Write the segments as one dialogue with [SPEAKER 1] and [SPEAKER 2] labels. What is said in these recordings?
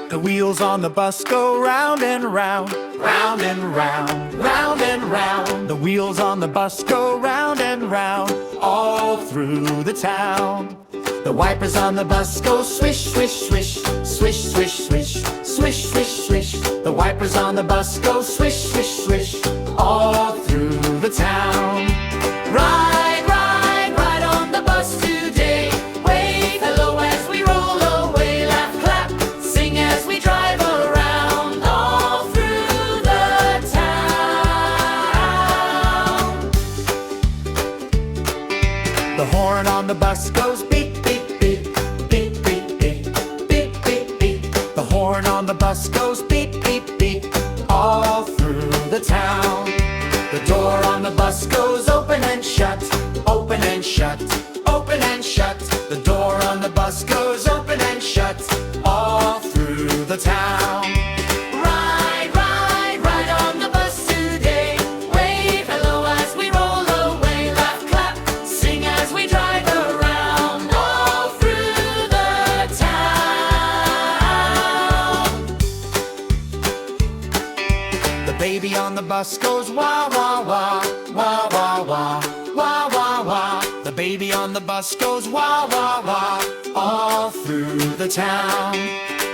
[SPEAKER 1] The wheels on the bus go round and round, round and round, round and round. The wheels on the bus go round and round, all through the town. The wipers on the bus go swish, swish, swish, swish, swish, swish, swish, swish, swish. The wipers on the bus go swish, swish, swish, all through the town. Ride, ride, ride on the bus today. Wave hello as we roll away. Laugh, clap, sing as we drive around, all through the town. The horn on the bus goes beep, beep, beep, beep, beep, beep, beep, beep, beep. The horn on the bus goes beep, beep, beep, all through the town. The door on the bus goes open and shut, open and shut, open and shut. The door on the bus goes open and shut, all through the town. Ride, ride, ride on the bus today. Wave hello as we roll away. Laugh, clap, sing as we drive around, all through the town. The baby on the bus goes wah, wah, wah, wah, wah, wah, wah, wah, wah. The baby on the bus goes wah, wah, wah, all through the town.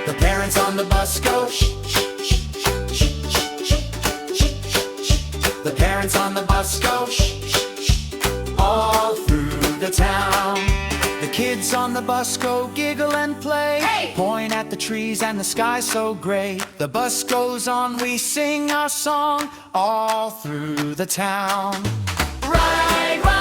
[SPEAKER 1] The parents on the bus go shh, shh, shh, shh, shh, shh, shh, shh. The parents on the bus go shh, shh, shh, all through the town. The kids on the bus go giggle and play, hey! Point at the trees and the sky so gray. The bus goes on, we sing our song, all through the town. Ride, ride.